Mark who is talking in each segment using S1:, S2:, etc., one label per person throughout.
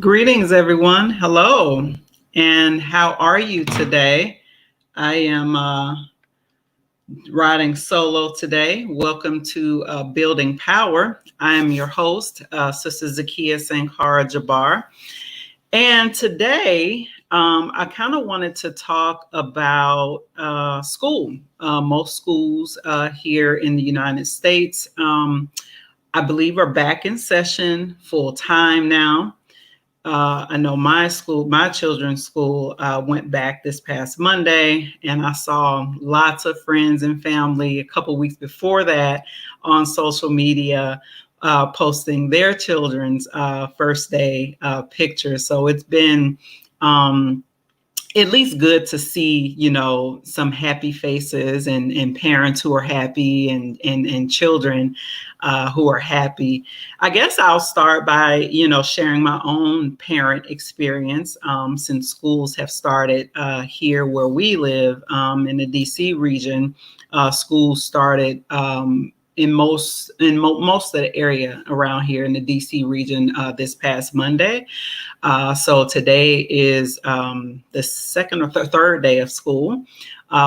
S1: Greetings, everyone. Hello. And how are you today? I am riding solo today. Welcome to Building Power. I am your host, Sister Zakiya Sankara Jabbar. And today, I kind of wanted to talk about school. Most schools here in the United States, I believe, are back in session full time now. I know my children's school went back this past Monday, and I saw lots of friends and family a couple weeks before that on social media posting their children's first day pictures. So it's been at least good to see, some happy faces and parents who are happy and children who are happy. I guess I'll start by, sharing my own parent experience since schools have started here where we live in the DC region. Schools started in most of the area around here in the DC region this past Monday. So today is the second or third day of school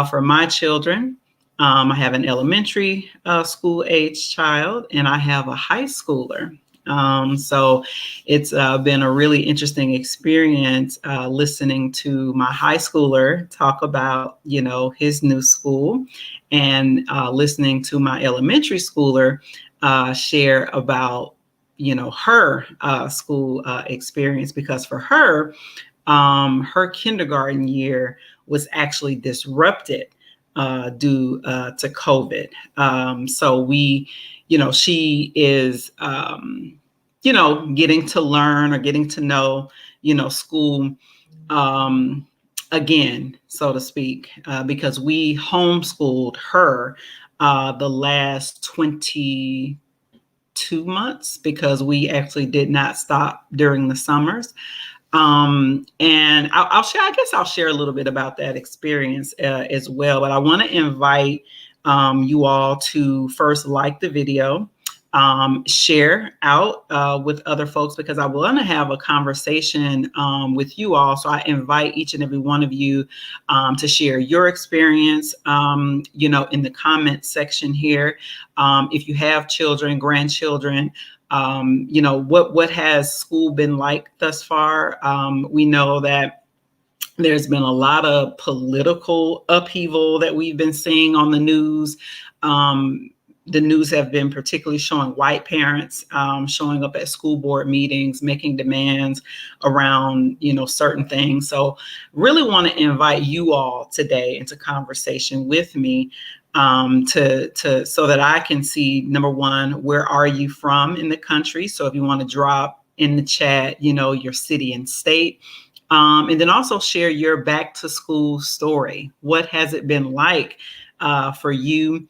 S1: for my children. I have an elementary school age child, and I have a high schooler. So it's been a really interesting experience listening to my high schooler talk about, his new school, and listening to my elementary schooler share about her school experience, because for her, her kindergarten year was actually disrupted due to COVID. So she is, getting to learn or getting to know, school again, so to speak, because we homeschooled her the last 22 months, because we actually did not stop during the summers. And I'll share, I guess I'll share a little bit about that experience as well. But I want to invite you all to first like the video, share out with other folks, because I want to have a conversation with you all. So I invite each and every one of you to share your experience, in the comment section here. If you have children, grandchildren, what has school been like thus far? We know that there's been a lot of political upheaval that we've been seeing on the news. The news have been particularly showing white parents showing up at school board meetings, making demands around, certain things. So really want to invite you all today into conversation with me so that I can see, number one, where are you from in the country? So if you want to drop in the chat, your city and state. And then also share your back to school story. What has it been like for you,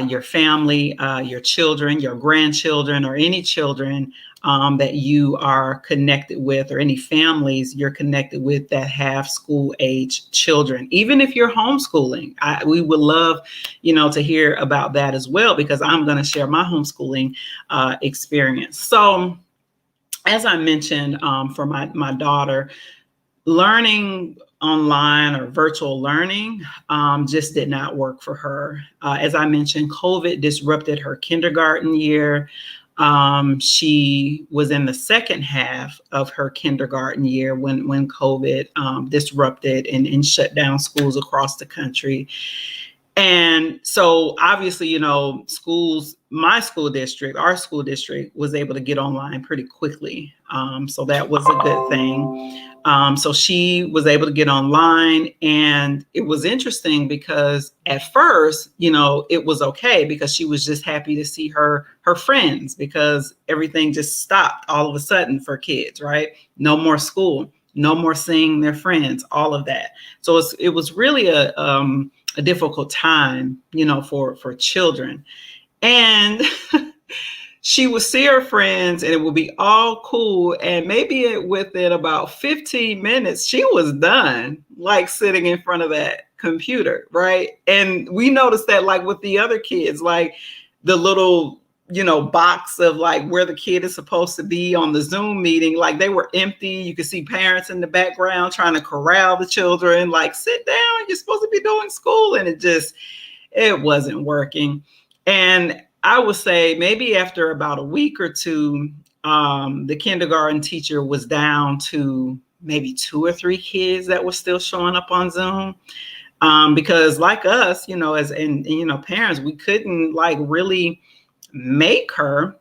S1: your family, your children, your grandchildren, or any children that you are connected with, or any families you're connected with that have school age children? Even if you're homeschooling, we would love, to hear about that as well, because I'm going to share my homeschooling experience. So as I mentioned, for my daughter, learning online or virtual learning just did not work for her. As I mentioned, COVID disrupted her kindergarten year. She was in the second half of her kindergarten year when COVID disrupted and shut down schools across the country. And so obviously, schools, our school district was able to get online pretty quickly. So that was a good thing. So she was able to get online, and it was interesting because at first, it was okay, because she was just happy to see her friends, because everything just stopped all of a sudden for kids, right? No more school, no more seeing their friends, all of that. So it was really a difficult time, for children. And she would see her friends and it would be all cool. And maybe within about 15 minutes, she was done, like sitting in front of that computer, right? And we noticed that, like with the other kids, like the little box of like where the kid is supposed to be on the Zoom meeting, like they were empty. You could see parents in the background trying to corral the children, like, sit down, you're supposed to be doing school. And it wasn't working. And I would say maybe after about a week or two, the kindergarten teacher was down to maybe 2 or 3 kids that were still showing up on Zoom. Because like us, as parents, we couldn't like really make her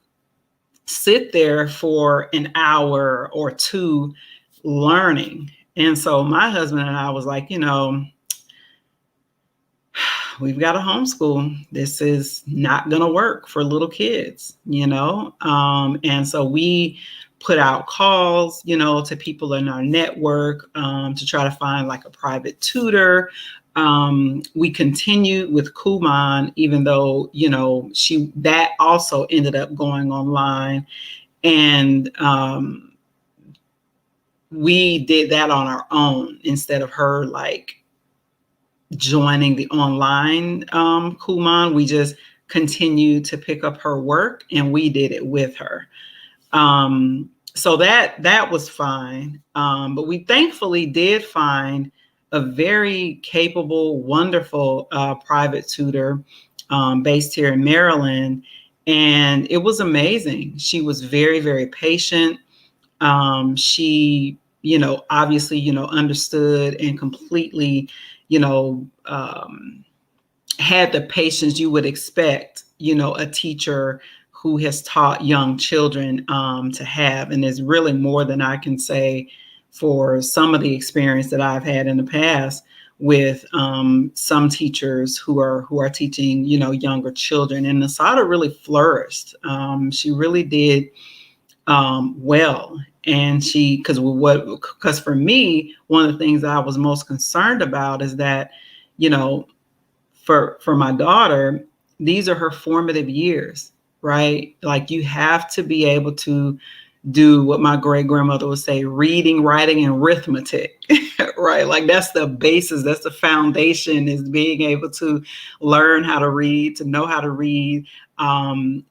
S1: sit there for an hour or two learning. And so my husband and I was like, we've got to homeschool. This is not going to work for little kids, and so we put out calls, to people in our network to try to find like a private tutor. We continued with Kumon, even though, that also ended up going online. And we did that on our own instead of her like joining the online Kumon. We just continued to pick up her work and we did it with her. So that was fine. But we thankfully did find a very capable, wonderful private tutor based here in Maryland. And it was amazing. She was very, very patient. She, obviously, understood and completely, had the patience you would expect, a teacher who has taught young children to have. And there's really more than I can say for some of the experience that I've had in the past with some teachers who are teaching, younger children. And Nasada really flourished. She really did well. And because for me, one of the things I was most concerned about is that, for my daughter, these are her formative years, right? Like you have to be able to do what my great grandmother would say, reading, writing, and arithmetic, right? Like that's the basis, that's the foundation, is being able to learn how to read, to know how to read.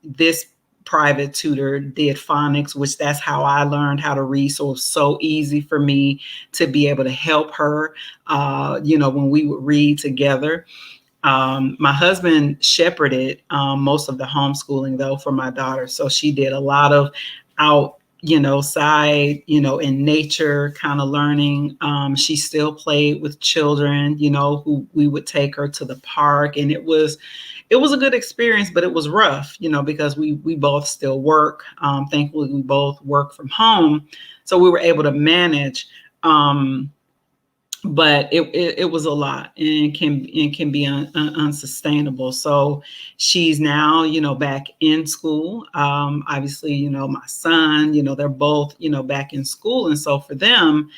S1: This private tutor did phonics, which that's how I learned how to read. So it was so easy for me to be able to help her, when we would read together. My husband shepherded most of the homeschooling though for my daughter. So she did a lot of outside, in nature kind of learning. She still played with children, who we would take her to the park. And it was a good experience, but it was rough, because we both still work. Thankfully, we both work from home. So we were able to manage. But it was a lot, and can be unsustainable. So she's now, back in school. Obviously, my son, they're both, back in school. And so for them,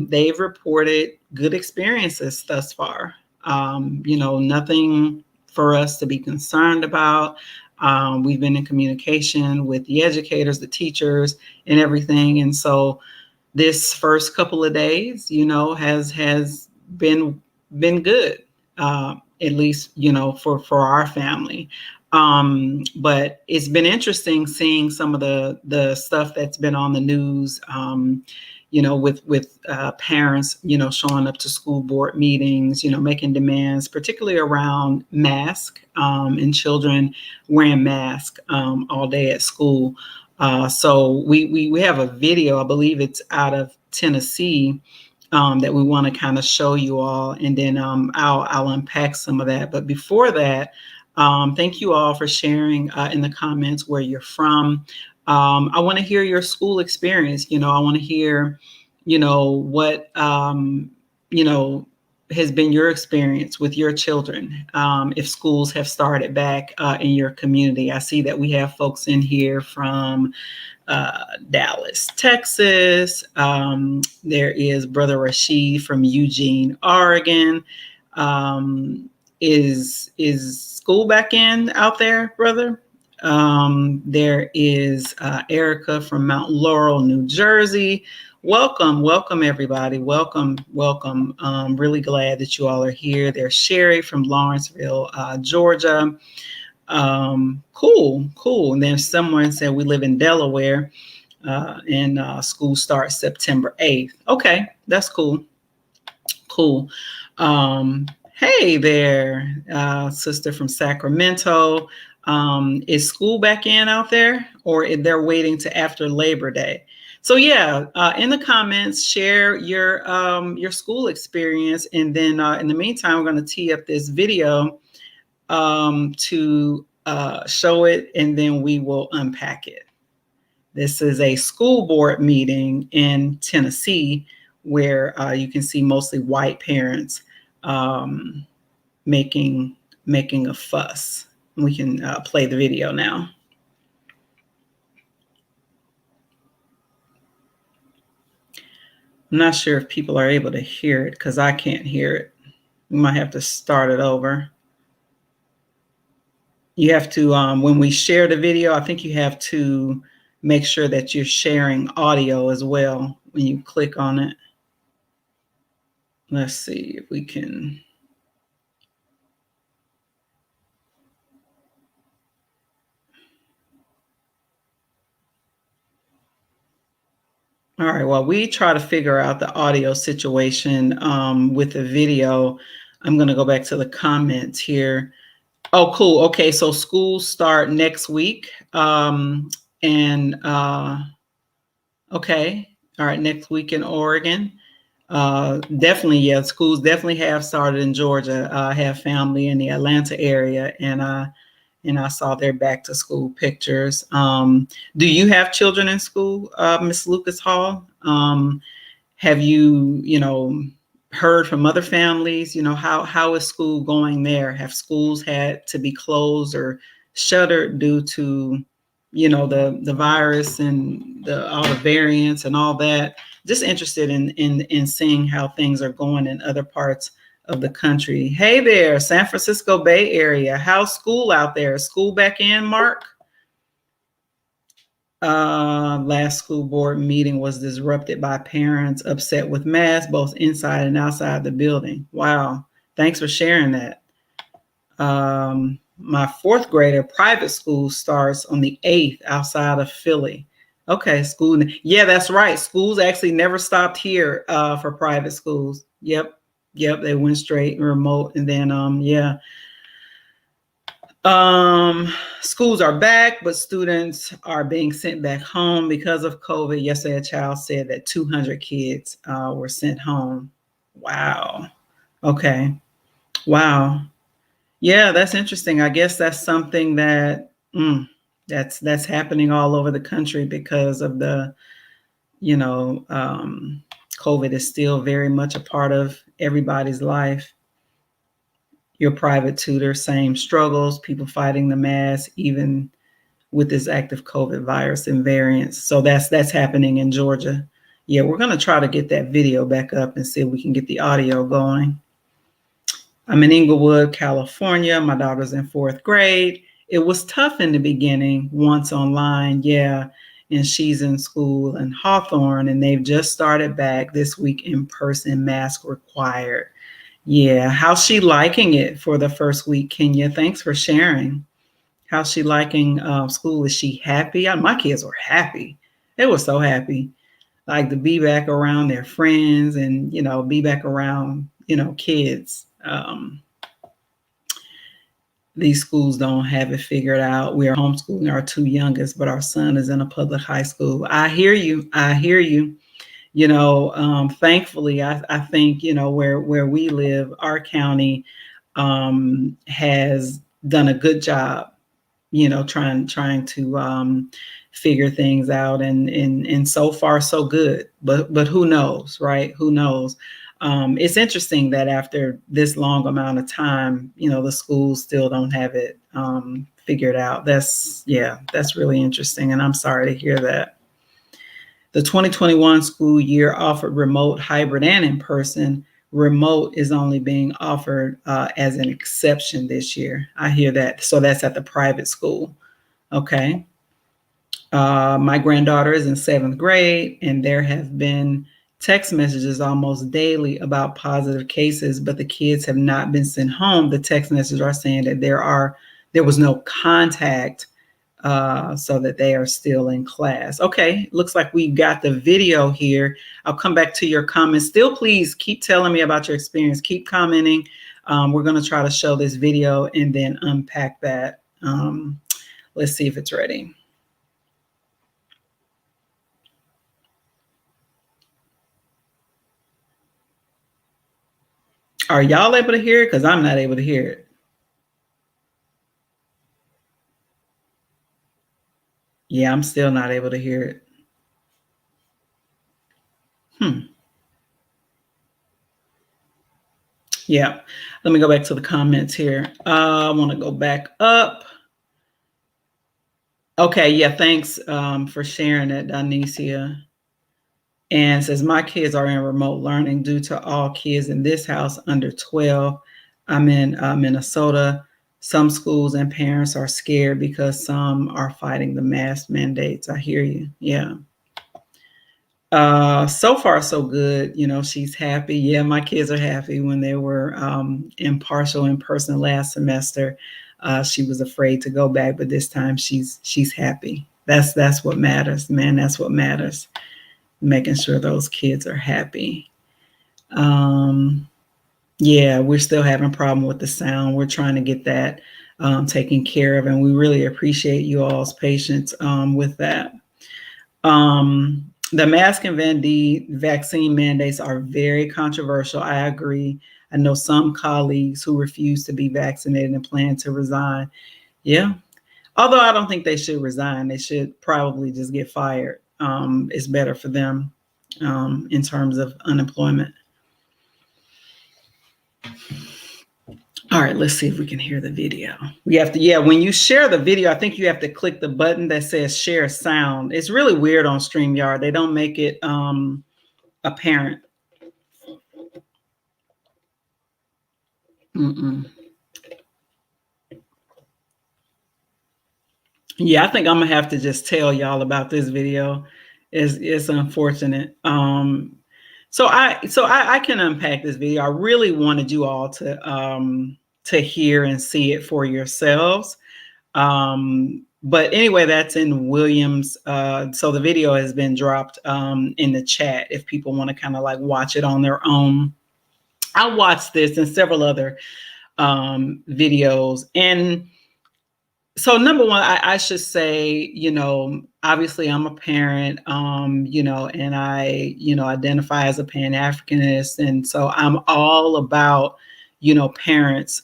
S1: they've reported good experiences thus far. Nothing for us to be concerned about. We've been in communication with the educators, the teachers, and everything. And so this first couple of days, has been good, at least, for our family. But it's been interesting seeing some of the stuff that's been on the news, with parents, showing up to school board meetings, making demands, particularly around mask, and children wearing masks all day at school. So we have a video, I believe it's out of Tennessee, that we want to kind of show you all, and then I'll unpack some of that. But before that, thank you all for sharing in the comments where you're from. I want to hear your school experience. I want to hear, what has been your experience with your children, if schools have started back in your community. I see that we have folks in here from Dallas, Texas. There is Brother Rashid from Eugene, Oregon. Is school back in out there, brother? There is Erica from Mount Laurel, New Jersey. Welcome, everybody. Welcome. Really glad that you all are here. There's Sherry from Lawrenceville, Georgia. Cool, cool. And then someone said we live in Delaware, and school starts September 8th. Okay, that's cool. Cool. Hey there, sister from Sacramento. Is school back in out there, or they're waiting to after Labor Day? So yeah, in the comments, share your school experience, and then in the meantime, we're going to tee up this video to show it, and then we will unpack it. This is a school board meeting in Tennessee where you can see mostly white parents making a fuss. We can play the video now. I'm not sure if people are able to hear it because I can't hear it. We might have to start it over. You have to, when we share the video, I think you have to make sure that you're sharing audio as well when you click on it. Let's see if we can. All right, well, we try to figure out the audio situation with the video. I'm going to go back to the comments here. Oh, cool. Okay, so schools start next week. Okay. All right, next week in Oregon. Definitely, yeah, schools definitely have started in Georgia. I have family in the Atlanta area, and I saw their back to school pictures. Do you have children in school, Miss Lucas Hall? Have you, heard from other families? How is school going there? Have schools had to be closed or shuttered due to, the virus and all the variants and all that? Just interested in seeing how things are going in other parts of the country. Hey there, San Francisco Bay Area. How's school out there? School back in, Mark? Last school board meeting was disrupted by parents upset with masks, both inside and outside the building. Wow. Thanks for sharing that. My fourth grader private school starts on the 8th outside of Philly. Okay, school. Yeah, that's right. Schools actually never stopped here for private schools. Yep. They went straight remote. And then, yeah. Schools are back, but students are being sent back home because of COVID. Yesterday, a child said that 200 kids were sent home. Wow. Okay. Wow. Yeah, that's interesting. I guess that's something that that's happening all over the country because of the, COVID is still very much a part of everybody's life. Your private tutor, same struggles, people fighting the mask, even with this active COVID virus and variants. So that's happening in Georgia. Yeah, we're going to try to get that video back up and see if we can get the audio going. I'm in Inglewood, California. My daughter's in 4th grade. It was tough in the beginning, once online, yeah. And she's in school in Hawthorne, and they've just started back this week in person, mask required. Yeah, how's she liking it for the first week, Kenya? Thanks for sharing. How's she liking school? Is she happy? My kids were happy. They were so happy, like to be back around their friends and, be back around, kids. These schools don't have it figured out. We are homeschooling our 2 youngest, but our son is in a public high school. I hear you. Thankfully, I think, where we live, our county has done a good job, trying to figure things out, and so far so good. But who knows, right? Who knows? It's interesting that after this long amount of time, the schools still don't have it figured out. That's really interesting, and I'm sorry to hear that. The 2021 school year offered remote, hybrid, and in-person. Remote is only being offered as an exception this year. I hear that. So that's at the private school. Okay. My granddaughter is in 7th grade, and there have been text messages almost daily about positive cases, but the kids have not been sent home. The text messages are saying that there are there was no contact, so that they are still in class. Okay, looks like we got the video here. I'll come back to your comments. Still, please keep telling me about your experience. Keep commenting. We're going to try to show this video and then unpack that. Let's see if it's ready. Are y'all able to hear it? Because I'm not able to hear it. Yeah, I'm still not able to hear it. Yeah, let me go back to the comments here. I want to go back up. Okay, yeah, thanks for sharing that, Donicia. And says, my kids are in remote learning due to all kids in this house under 12. I'm in Minnesota. Some schools and parents are scared because some are fighting the mask mandates. I hear you. Yeah. So far, so good. You know, she's happy. Yeah, my kids are happy. When they were in partial in person last semester, she was afraid to go back, but this time she's happy. That's what matters, man. That's what matters. Making sure those kids are happy. Yeah, we're still having a problem with the sound. We're trying to get that taken care of, and we really appreciate you all's patience with that. The mask and vaccine mandates are very controversial. I agree. I know some colleagues who refuse to be vaccinated and plan to resign. Yeah. Although I don't think they should resign. They should probably just get fired. It's better for them in terms of unemployment. All right, let's see if we can hear the video. We have to, yeah, when you share the video, I think you have to click the button that says share sound. It's really weird on StreamYard. They don't make it apparent. Yeah, I think I'm gonna have to just tell y'all about this video. It's unfortunate. So I can unpack this video. I really wanted you all to hear and see it for yourselves. But anyway, that's in Williams. So the video has been dropped in the chat if people want to kind of like watch it on their own. I watched this and several other videos. And so number one, I should say, you know, obviously I'm a parent, you know, and I, you know, identify as a Pan-Africanist. And so I'm all about, you know, parents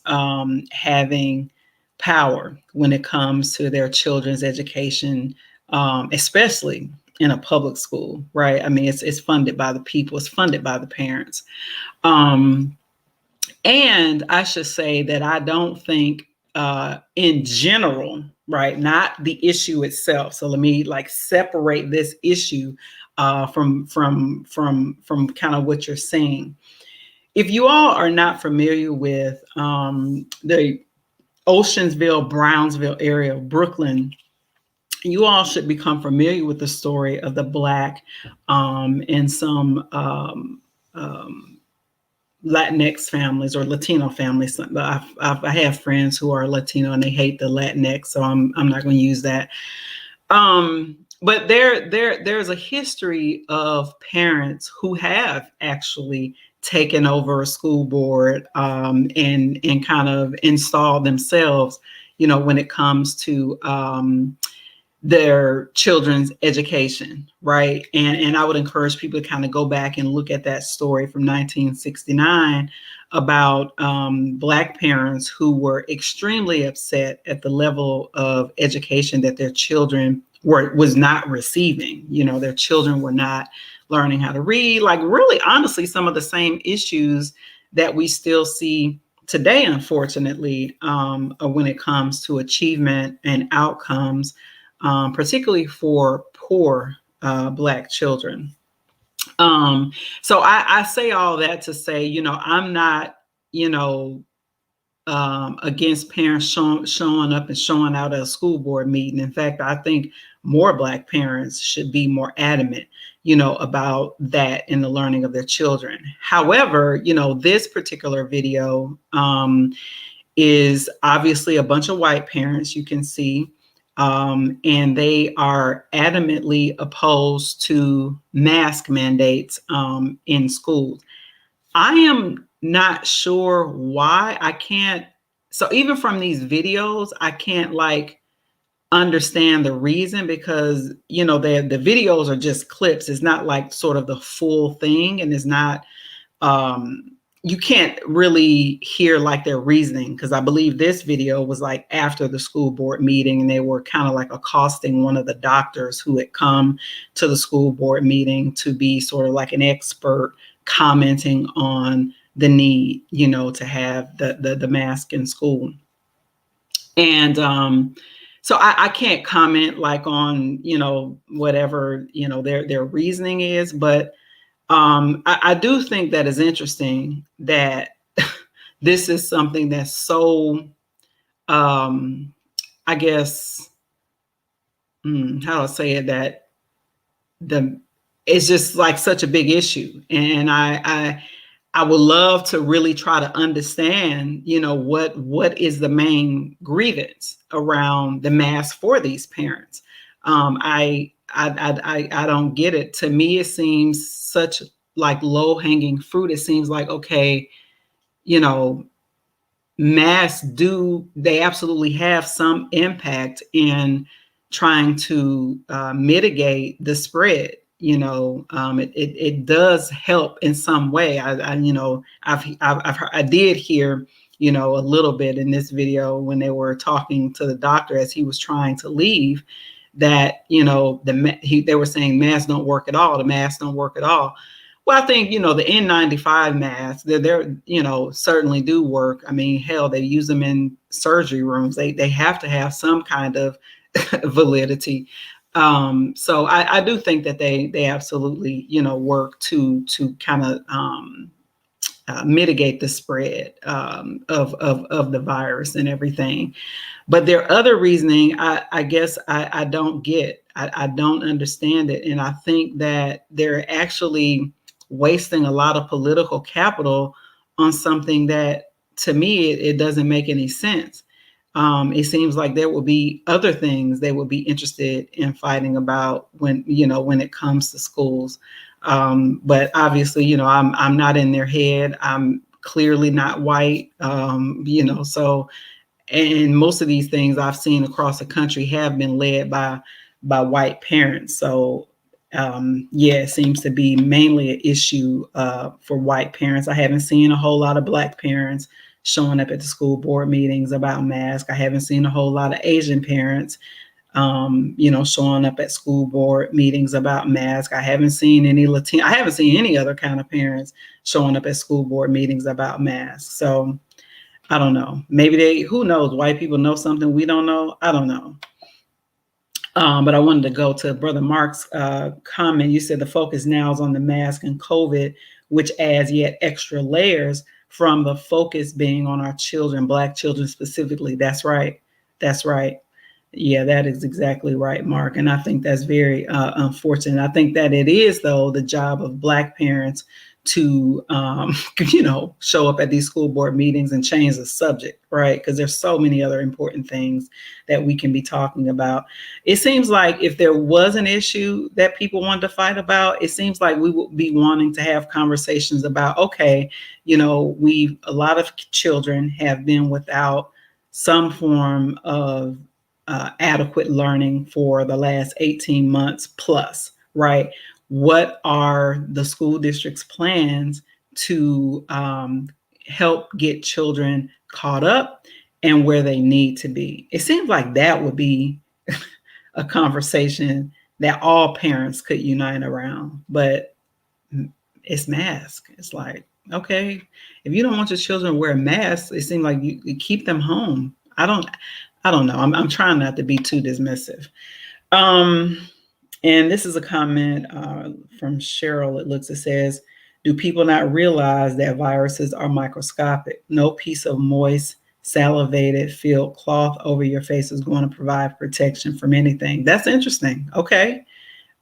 S1: having power when it comes to their children's education, especially in a public school, right? I mean, it's funded by the people, it's funded by the parents. And I should say that I don't think in general, right, not the issue itself. So let me like separate this issue from kind of what you're saying. If you all are not familiar with the Oceansville, Brownsville area of Brooklyn, you all should become familiar with the story of the Black and some Latinx families or Latino families. I have friends who are Latino and they hate the Latinx, so I'm not going to use that. But there's a history of parents who have actually taken over a school board and kind of installed themselves, you know, when it comes to their children's education, right? And I would encourage people to kind of go back and look at that story from 1969 about Black parents who were extremely upset at the level of education that their children was not receiving. You know, their children were not learning how to read, like really honestly, some of the same issues that we still see today, unfortunately, when it comes to achievement and outcomes, particularly for poor Black children. So I say all that to say, you know, I'm not, you know, against parents showing up and showing out at a school board meeting. In fact, I think more Black parents should be more adamant, you know, about that in the learning of their children. However, you know, this particular video is obviously a bunch of white parents, you can see, and they are adamantly opposed to mask mandates in schools. I am not sure why. I can't. So even from these videos, I can't like understand the reason, because the videos are just clips. It's not like sort of the full thing, and it's not um you can't really hear like their reasoning, because I believe this video was like after the school board meeting, and they were kind of like accosting one of the doctors who had come to the school board meeting to be sort of like an expert, commenting on the need, to have the mask in school. And so I can't comment like on, whatever, their reasoning is, but I do think that is interesting that this is something that's so, I guess, how do I say it, that the it's just like such a big issue, and I would love to really try to understand, what is the main grievance around the mask for these parents. I don't get it. To me, it seems such like low hanging fruit. It seems like, okay, you know, masks they absolutely have some impact in trying to mitigate the spread. It does help in some way. I did hear, a little bit in this video when they were talking to the doctor as he was trying to leave, that they were saying masks don't work at all. The masks don't work at all. Well, I think, the N95 masks, they're certainly do work. I mean, hell, they use them in surgery rooms. They have to have some kind of validity. So I do think that they absolutely, work to kind of mitigate the spread of the virus and everything. But there are other reasoning I guess I don't get. I don't understand it. And I think that they're actually wasting a lot of political capital on something that, to me, it doesn't make any sense. It seems like there will be other things they will be interested in fighting about when it comes to schools. But obviously, I'm not in their head. I'm clearly not white. So, and most of these things I've seen across the country have been led by white parents. So yeah, it seems to be mainly an issue for white parents. I haven't seen a whole lot of black parents showing up at the school board meetings about masks. I haven't seen a whole lot of Asian parents, showing up at school board meetings about masks. I haven't seen any Latino. I haven't seen any other kind of parents showing up at school board meetings about masks. So I don't know. Maybe who knows? White people know something we don't know. I don't know. But I wanted to go to Brother Mark's comment. You said the focus now is on the mask and COVID, which adds yet extra layers from the focus being on our children, Black children specifically. That's right. That's right. Yeah, that is exactly right, Mark. And I think that's very unfortunate. I think that it is, though, the job of Black parents to, show up at these school board meetings and change the subject, right? Because there's so many other important things that we can be talking about. It seems like if there was an issue that people wanted to fight about, it seems like we would be wanting to have conversations about, okay, a lot of children have been without some form of adequate learning for the last 18 months plus, right? What are the school district's plans to help get children caught up and where they need to be? It seems like that would be a conversation that all parents could unite around, but it's mask. It's like, okay, if you don't want your children to wear masks, it seems like you keep them home. I don't know. I'm trying not to be too dismissive. And this is a comment from Cheryl. It says, do people not realize that viruses are microscopic? No piece of moist, salivated, filled cloth over your face is going to provide protection from anything. That's interesting. Okay.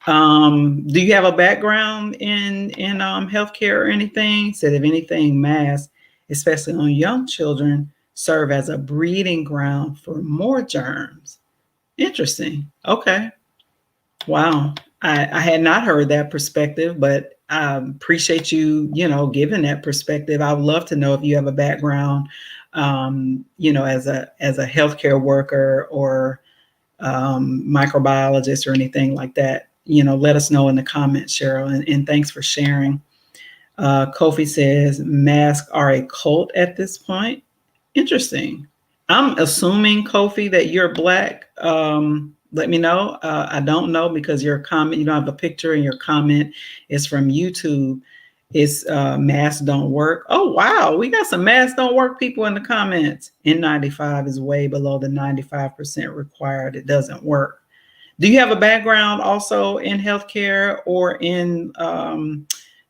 S1: Do you have a background in healthcare or anything? Said, if anything, masks, especially on young children, serve as a breeding ground for more germs. Interesting. Okay. Wow. I had not heard that perspective, but I appreciate you, giving that perspective. I would love to know if you have a background, as a healthcare worker or microbiologist or anything like that. Let us know in the comments, Cheryl, and thanks for sharing. Kofi says masks are a cult at this point. Interesting. I'm assuming, Kofi, that you're Black. Let me know. I don't know because your comment, you don't have a picture, and your comment is from YouTube. It's masks don't work. Oh, wow. We got some masks don't work people in the comments. N95 is way below the 95% required. It doesn't work. Do you have a background also in healthcare or in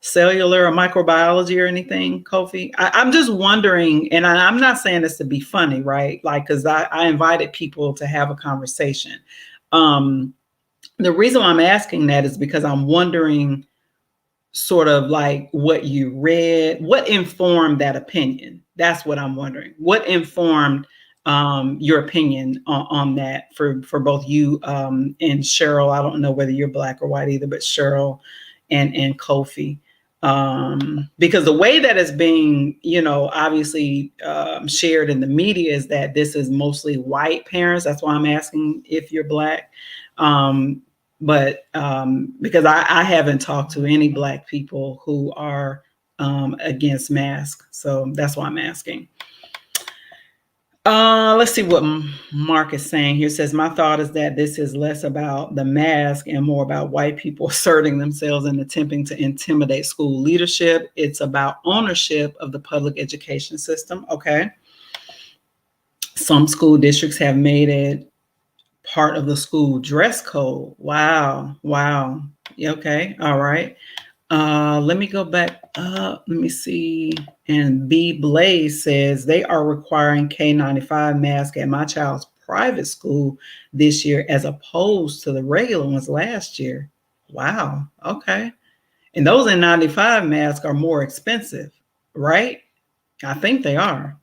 S1: cellular or microbiology or anything, Kofi? I'm just wondering, and I'm not saying this to be funny, right? Like, because I invited people to have a conversation. The reason why I'm asking that is because I'm wondering sort of like what you read, what informed that opinion. That's what I'm wondering. What informed your opinion on that for both you and Cheryl? I don't know whether you're Black or white either, but Cheryl and Kofi. Because the way that it's being, obviously shared in the media is that this is mostly white parents. That's why I'm asking if you're Black. But because I haven't talked to any Black people who are against masks. So that's why I'm asking. Let's see what Mark is saying here. It says, my thought is that this is less about the mask and more about white people asserting themselves and attempting to intimidate school leadership. It's about ownership of the public education system. Okay. Some school districts have made it part of the school dress code. Wow. Okay. All right. Let me go back up. Let me see. And B Blaze says they are requiring K95 mask at my child's private school this year as opposed to the regular ones last year. Wow. Okay. And those N95 masks are more expensive, right? I think they are.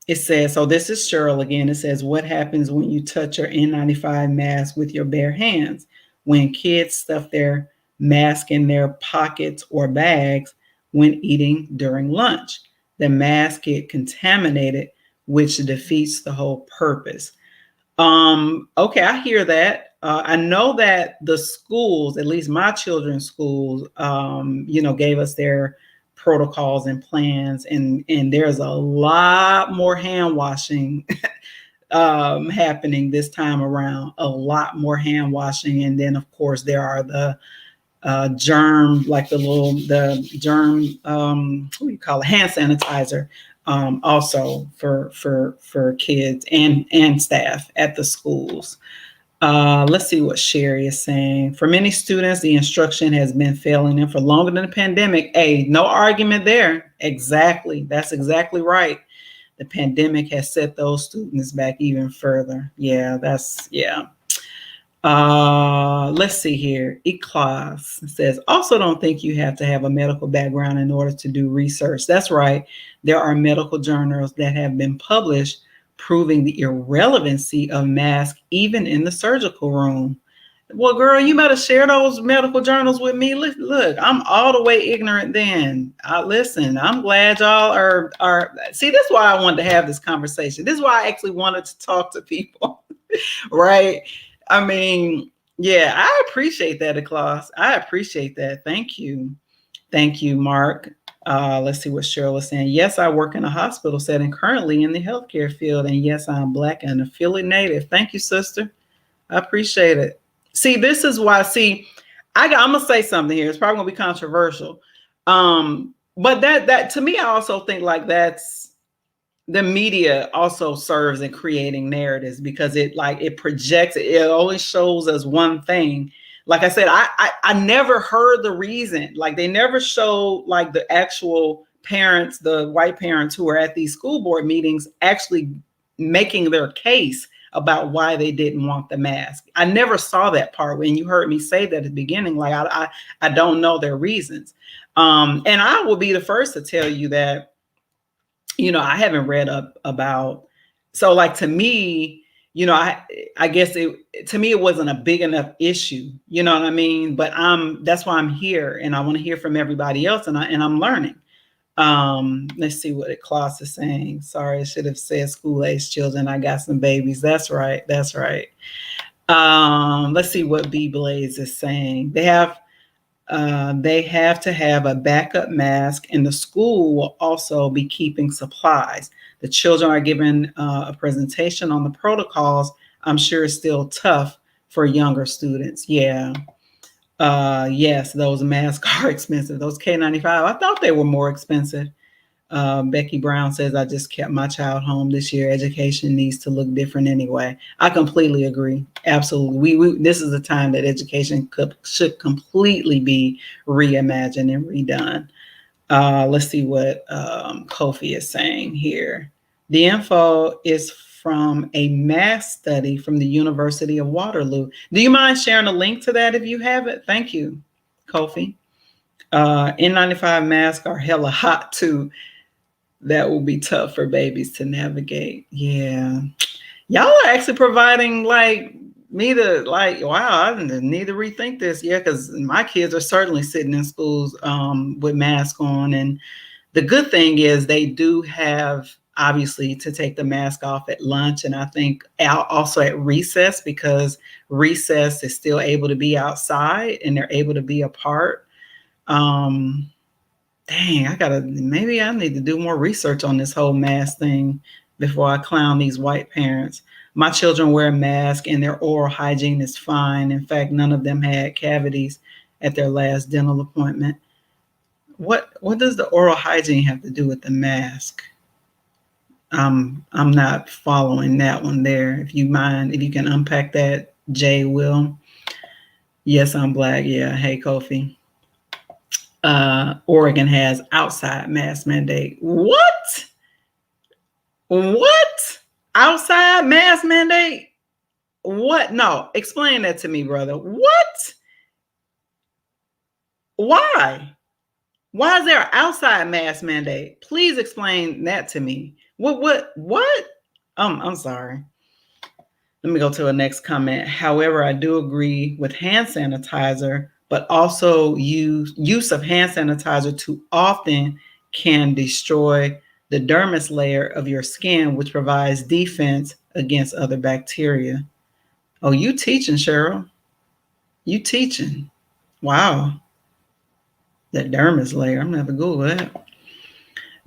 S1: It says, so this is Cheryl again. It says, what happens when you touch your N95 mask with your bare hands? When kids stuff their mask in their pockets or bags when eating during lunch, the mask get contaminated, which defeats the whole purpose. Okay, I hear that. I know that the schools, at least my children's schools, gave us their protocols and plans, and there's a lot more hand washing happening this time around. A lot more hand washing, and then of course there are the germ, like the germ, what do you call it, hand sanitizer, also for kids and staff at the schools. Let's see what Sherry is saying. For many students, the instruction has been failing them for longer than the pandemic. Hey, no argument there. Exactly. That's exactly right. The pandemic has set those students back even further. Yeah. Let's see here. E-Class says, also don't think you have to have a medical background in order to do research. That's right. There are medical journals that have been published proving the irrelevancy of masks, even in the surgical room. Well, girl, you better share those medical journals with me. Look, I'm all the way ignorant then. Listen, I'm glad y'all are. See, this is why I wanted to have this conversation. This is why I actually wanted to talk to people, right? I mean, yeah, I appreciate that, Klaus. I appreciate that. Thank you. Thank you, Mark. Let's see what Cheryl is saying. Yes, I work in a hospital setting currently in the healthcare field. And yes, I'm Black and a Philly native. Thank you, sister. I appreciate it. See, this is why, I'm going to say something here. It's probably going to be controversial. But that to me, I also think like that's, the media also serves in creating narratives because it projects, it always shows us one thing. Like I said, I never heard the reason. Like they never showed like the actual parents, the white parents who are at these school board meetings actually making their case about why they didn't want the mask. I never saw that part when you heard me say that at the beginning. Like I don't know their reasons. And I will be the first to tell you that I haven't read up about, so like to me, I guess to me it wasn't a big enough issue, you know what I mean? But that's why I'm here, and I want to hear from everybody else, and I'm learning. Let's see what the class is saying. Sorry, I should have said school age children. I got some babies. That's right. That's right. Let's see what B Blaze is saying. They have to have a backup mask, and the school will also be keeping supplies. The children are given a presentation on the protocols. I'm sure it's still tough for younger students. Yeah. Yes, those masks are expensive. Those K95, I thought they were more expensive. Becky Brown says, I just kept my child home this year. Education needs to look different anyway. I completely agree. Absolutely. This is a time that education should completely be reimagined and redone. Let's see what Kofi is saying here. The info is from a mass study from the University of Waterloo. Do you mind sharing a link to that if you have it? Thank you, Kofi. N95 masks are hella hot too. That will be tough for babies to navigate. Yeah. Y'all are actually providing like me to like, wow, I need to rethink this. Yeah, because my kids are certainly sitting in schools with masks on. And the good thing is they do have obviously to take the mask off at lunch, and I think also at recess, because recess is still able to be outside and they're able to be apart. Dang, maybe I need to do more research on this whole mask thing before I clown these white parents. My children wear a mask and their oral hygiene is fine. In fact, none of them had cavities at their last dental appointment. What does the oral hygiene have to do with the mask? I'm not following that one there. If you can unpack that, Jay will. Yes, I'm Black. Yeah. Hey, Kofi. Oregon has outside mask mandate. What? Outside mask mandate? What? No, explain that to me, brother. What? Why? Why is there an outside mask mandate? Please explain that to me. What? I'm sorry. Let me go to the next comment. However, I do agree with hand sanitizer, but also use of hand sanitizer too often can destroy the dermis layer of your skin, which provides defense against other bacteria. Oh, you teaching, Cheryl. You teaching. Wow. That dermis layer. I'm going to have to Google that.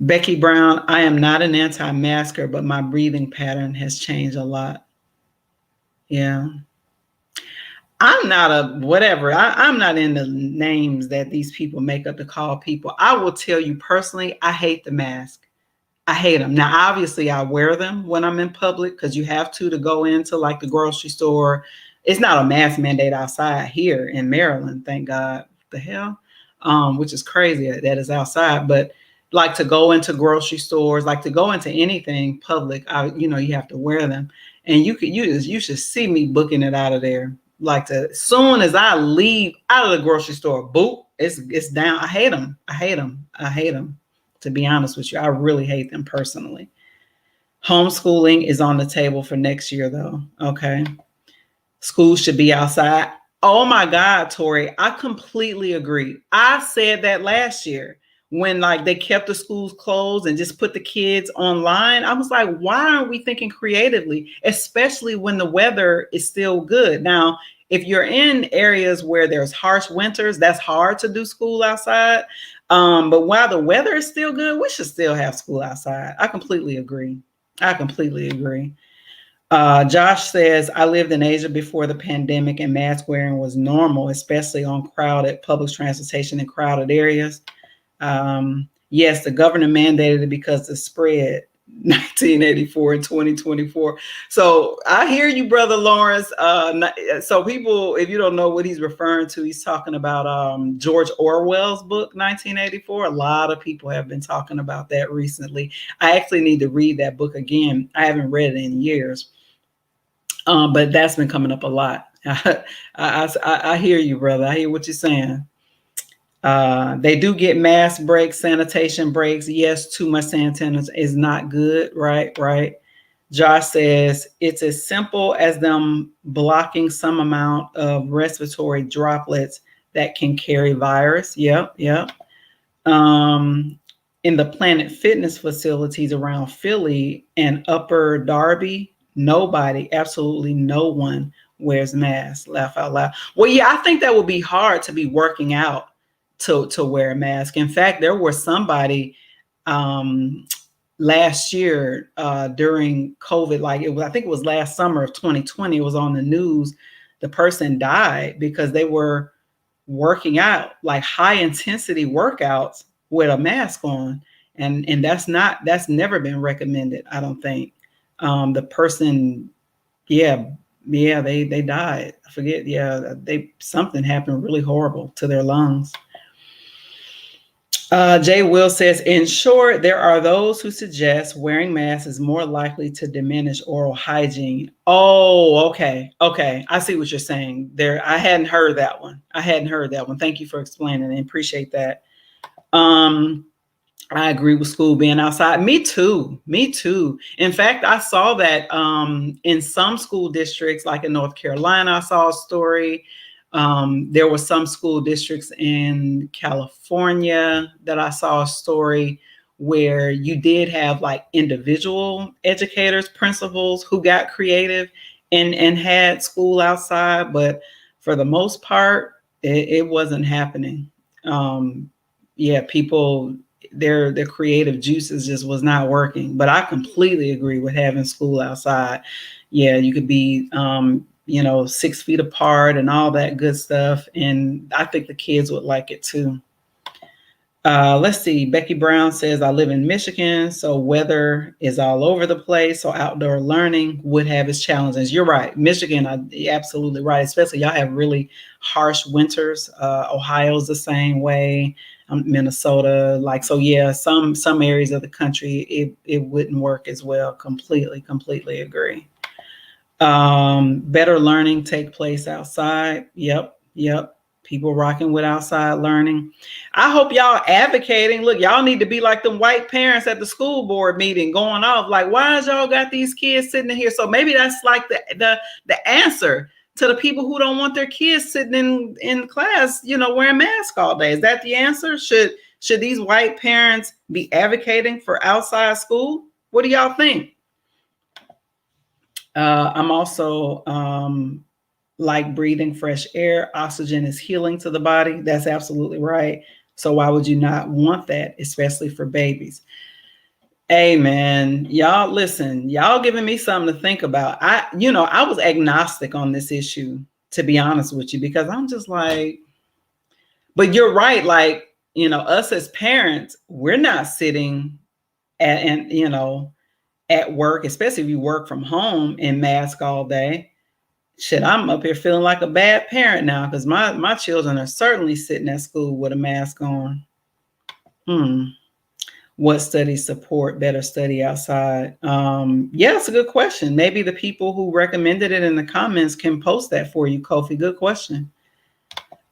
S1: Becky Brown, I am not an anti-masker, but my breathing pattern has changed a lot. Yeah. I'm not a whatever. I'm not in the names that these people make up to call people. I will tell you personally, I hate the mask. I hate them. Now, obviously, I wear them when I'm in public because you have to go into like the grocery store. It's not a mask mandate outside here in Maryland, thank God. What the hell? Which is crazy that is outside. But like to go into grocery stores, like to go into anything public, you have to wear them. And you should see me booking it out of there. Like as soon as I leave out of the grocery store, boop, it's down. I hate them. To be honest with you, I really hate them personally. Homeschooling is on the table for next year, though. Okay. Schools should be outside. Oh my God, Tori, I completely agree. I said that last year when like they kept the schools closed and just put the kids online. I was like, why aren't we thinking creatively, especially when the weather is still good? Now, if you're in areas where there's harsh winters, that's hard to do school outside. But while the weather is still good, we should still have school outside. I completely agree. Josh says, I lived in Asia before the pandemic and mask wearing was normal, especially on crowded public transportation in crowded areas. Yes, the governor mandated it because the spread 1984 and 2024. So I hear you, Brother Lawrence. So people, if you don't know what he's referring to, he's talking about George Orwell's book, 1984. A lot of people have been talking about that recently. I actually need to read that book again. I haven't read it in years. But that's been coming up a lot. I hear you, brother. I hear what you're saying. They do get mask breaks, sanitation breaks. Yes, too much sanitation is not good. Right, right. Josh says it's as simple as them blocking some amount of respiratory droplets that can carry virus. Yep, yep. Um, in the Planet Fitness facilities around Philly and Upper Darby, nobody, absolutely no one wears masks. Laugh out loud. Well, yeah, I think that would be hard to be working out to wear a mask. In fact, there was somebody um, last year during COVID, like it was, I think it was last summer of 2020, it was on the news. The person died because they were working out, like high intensity workouts with a mask on. And that's never been recommended, I don't think. The person, yeah, yeah, they died. I forget, yeah, they something happened really horrible to their lungs. Jay Will says, in short, there are those who suggest wearing masks is more likely to diminish oral hygiene. Oh, okay. Okay. I see what you're saying there. I hadn't heard that one. Thank you for explaining and appreciate that. I agree with school being outside. Me too. Me too. In fact, I saw that in some school districts, like in North Carolina, I saw a story. There were some school districts in California that I saw a story where you did have like individual educators, principals who got creative and had school outside, but for the most part, it wasn't happening. Yeah, people, their creative juices just was not working. But I completely agree with having school outside. Yeah, you could be 6 feet apart and all that good stuff, and I think the kids would like it too. Let's see. Becky Brown says, I live in Michigan, so weather is all over the place. So outdoor learning would have its challenges. You're right. Michigan, you're absolutely right. Especially y'all have really harsh winters. Ohio's the same way. Minnesota, like, so yeah, some areas of the country, it wouldn't work as well. Completely agree. Better learning take place outside. Yep. People rocking with outside learning. I hope y'all advocating. Look, y'all need to be like them white parents at the school board meeting going off. Like, why is y'all got these kids sitting in here? So maybe that's like the answer to the people who don't want their kids sitting in class, wearing masks all day. Is that the answer? Should these white parents be advocating for outside school? What do y'all think? I'm also like breathing fresh air. Oxygen is healing to the body. That's absolutely right. So why would you not want that, especially for babies? Amen. Y'all listen, y'all giving me something to think about. I was agnostic on this issue, to be honest with you, because I'm just like, but you're right. Like, us as parents, we're not sitting at work, especially if you work from home in mask all day. Shit, I'm up here feeling like a bad parent now because my children are certainly sitting at school with a mask on. What studies support better study outside? Yeah, it's a good question. Maybe the people who recommended it in the comments can post that for you, Kofi. Good question.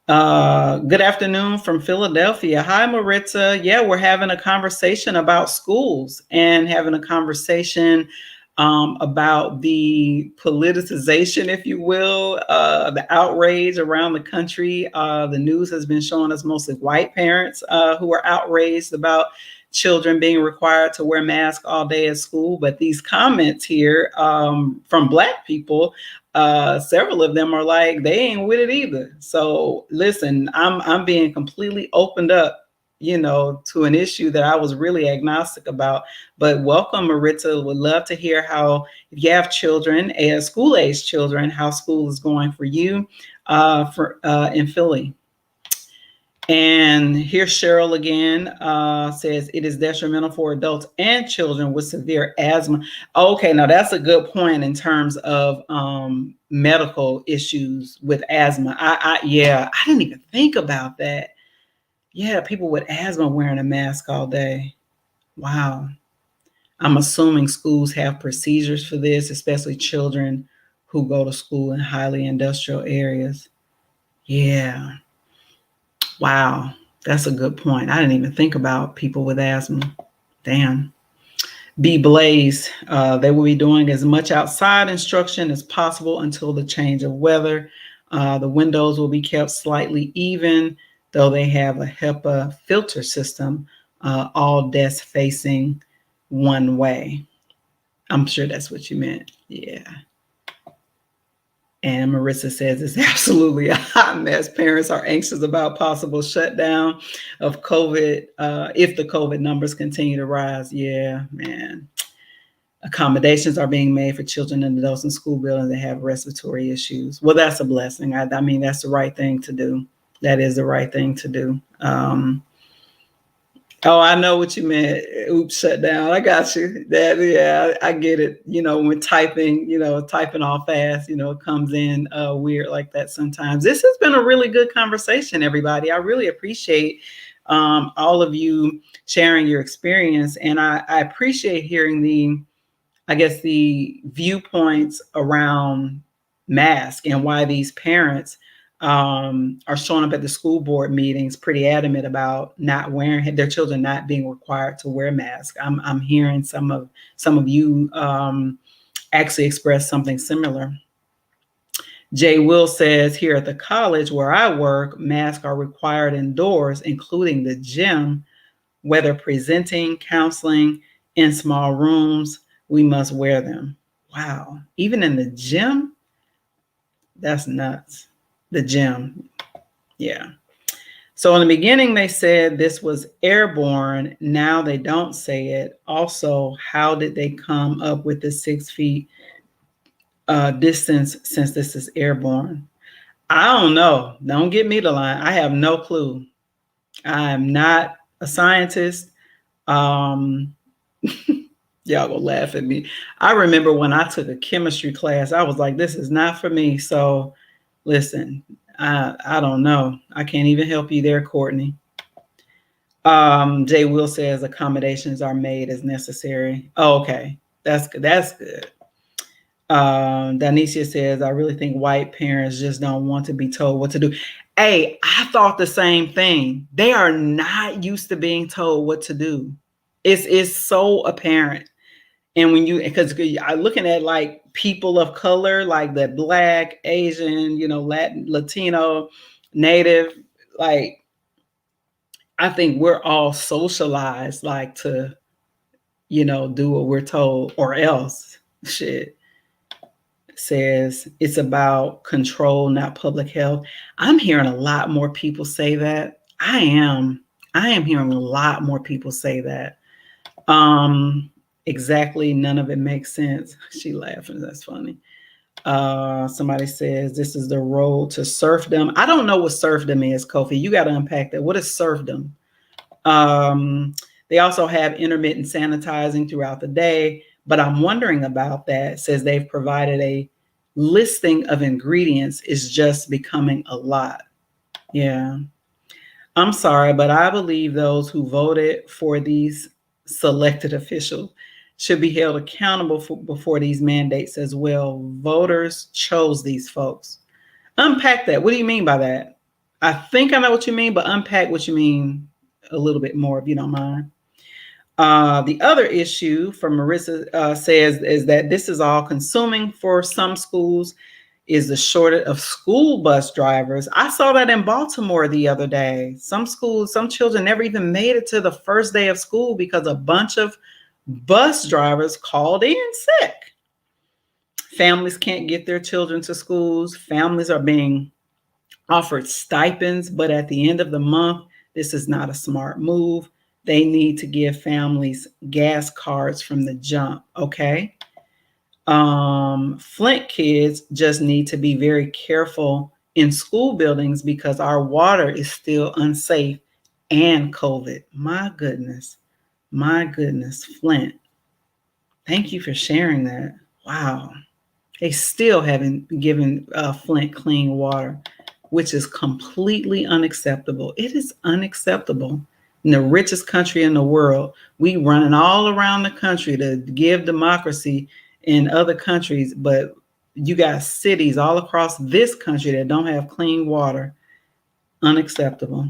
S1: Good afternoon from Philadelphia. Hi, Maritza. Yeah, we're having a conversation about schools and having a conversation about the politicization, if you will, the outrage around the country. The news has been showing us mostly white parents who are outraged about children being required to wear masks all day at school. But these comments here from Black people, several of them are like, they ain't with it either. So listen, I'm being completely opened up, to an issue that I was really agnostic about. But welcome, Maritza. Would love to hear how, if you have children, school age children, how school is going for you in Philly. And here's Cheryl again, says it is detrimental for adults and children with severe asthma. Okay, now that's a good point in terms of medical issues with asthma. I didn't even think about that. Yeah, people with asthma wearing a mask all day. Wow. I'm assuming schools have procedures for this, especially children who go to school in highly industrial areas. Yeah. Wow. That's a good point. I didn't even think about people with asthma. Damn. Be Blaze. They will be doing as much outside instruction as possible until the change of weather. The windows will be kept slightly even, though they have a HEPA filter system, all desks facing one way. I'm sure that's what you meant. Yeah. And Marissa says it's absolutely a hot mess. Parents are anxious about possible shutdown of COVID if the COVID numbers continue to rise. Yeah, man. Accommodations are being made for children and adults in school buildings that have respiratory issues. Well, that's a blessing. I mean, that's the right thing to do. That is the right thing to do. Oh, I know what you meant. Oops, shut down. I got you. That, yeah, I get it. When typing, typing all fast, it comes in weird like that sometimes. This has been a really good conversation, everybody. I really appreciate all of you sharing your experience, and I appreciate hearing the viewpoints around mask and why these parents are showing up at the school board meetings pretty adamant about not wearing their children not being required to wear masks. I'm hearing some of you actually express something similar. Jay Will says, here at the college where I work, masks are required indoors, including the gym, whether presenting, counseling, in small rooms, we must wear them. Wow. Even in the gym? That's nuts. The gym. Yeah. So in the beginning, they said this was airborne. Now they don't say it. Also, how did they come up with the 6 feet distance since this is airborne? I don't know. Don't get me to lie. I have no clue. I'm not a scientist. Y'all gonna laugh at me. I remember when I took a chemistry class, I was like, this is not for me. So listen, I don't know. I can't even help you there, Courtney. Jay Will says accommodations are made as necessary. Oh, okay. That's good. That's good. Danicia says, I really think white parents just don't want to be told what to do. Hey, I thought the same thing. They are not used to being told what to do. It's so apparent. And because I'm looking at like people of color, like the Black, Asian, Latin, Latino, Native, like I think we're all socialized like to, do what we're told or else. Shit. Says it's about control, not public health. I'm hearing a lot more people say that. I am hearing a lot more people say that. Exactly. None of it makes sense. She laughing. That's funny. Somebody says this is the road to serfdom. I don't know what serfdom is, Kofi. You got to unpack that. What is serfdom? They also have intermittent sanitizing throughout the day, but I'm wondering about that. It says they've provided a listing of ingredients is just becoming a lot. Yeah. I'm sorry, but I believe those who voted for these selected officials should be held accountable before these mandates as well. Voters chose these folks. Unpack that. What do you mean by that? I think I know what you mean, but unpack what you mean a little bit more, if you don't mind. The other issue from Marissa says is that this is all consuming for some schools is the shortage of school bus drivers. I saw that in Baltimore the other day. Some schools, some children never even made it to the first day of school because a bunch of bus drivers called in sick. Families can't get their children to schools. Families are being offered stipends, but at the end of the month, this is not a smart move. They need to give families gas cards from the jump, okay? Flint kids just need to be very careful in school buildings because our water is still unsafe and COVID. My goodness, Flint. Thank you for sharing that. Wow. They still haven't given Flint clean water, which is completely unacceptable. It is unacceptable. In the richest country in the world, we running all around the country to give democracy in other countries, but you got cities all across this country that don't have clean water. Unacceptable.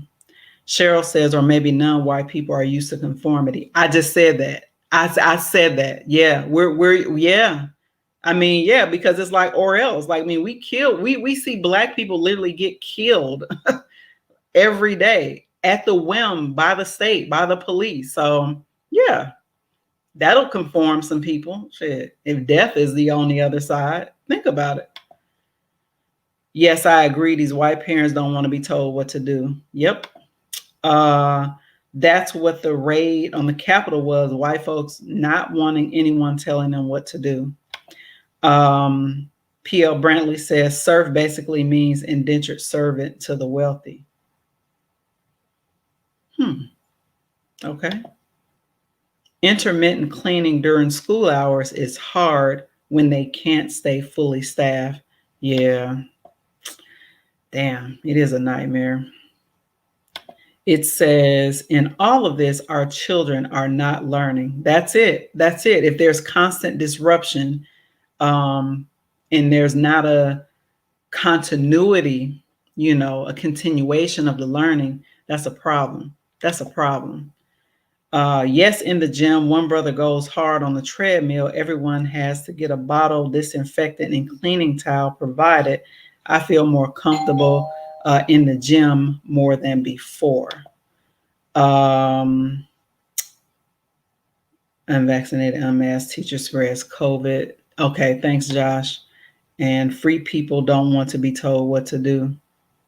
S1: Cheryl says, or maybe non-white people are used to conformity. I just said that. I said that. Yeah, yeah. I mean, yeah, because it's like or else. Like, I mean, we see black people literally get killed every day at the whim by the state, by the police. So yeah, that'll conform some people. Shit. If death is the only other side, think about it. Yes, I agree. These white parents don't want to be told what to do. Yep. Uh, that's what the raid on the Capitol was. White folks not wanting anyone telling them what to do. P.L. Brantley says serf basically means indentured servant to the wealthy. Okay. Intermittent cleaning during school hours is hard when they can't stay fully staffed. Yeah. Damn, it is a nightmare. It says, in all of this, our children are not learning. That's it. That's it. If there's constant disruption, and there's not a continuity, a continuation of the learning, that's a problem. That's a problem. Yes, in the gym, one brother goes hard on the treadmill. Everyone has to get a bottle, disinfectant, and cleaning towel provided. I feel more comfortable in the gym more than before. Unvaccinated, unmasked teacher spreads COVID. Okay, thanks, Josh. And free people don't want to be told what to do.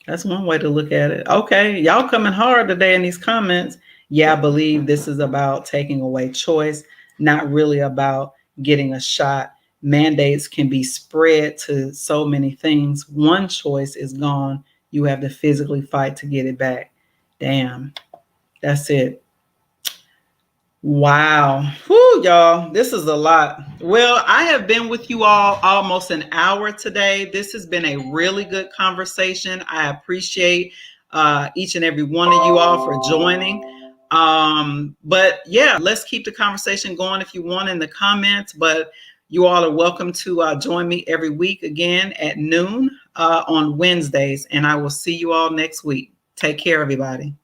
S1: That's one way to look at it. Okay, y'all coming hard today in these comments. Yeah, I believe this is about taking away choice, not really about getting a shot. Mandates can be spread to so many things. One choice is gone. You have to physically fight to get it back. Damn, that's it. Wow. Whew, y'all, this is a lot. Well, I have been with you all almost an hour today. This has been a really good conversation. I appreciate each and every one of you all for joining. But yeah, let's keep the conversation going if you want in the comments. But you all are welcome to join me every week again at noon on Wednesdays. And I will see you all next week. Take care, everybody.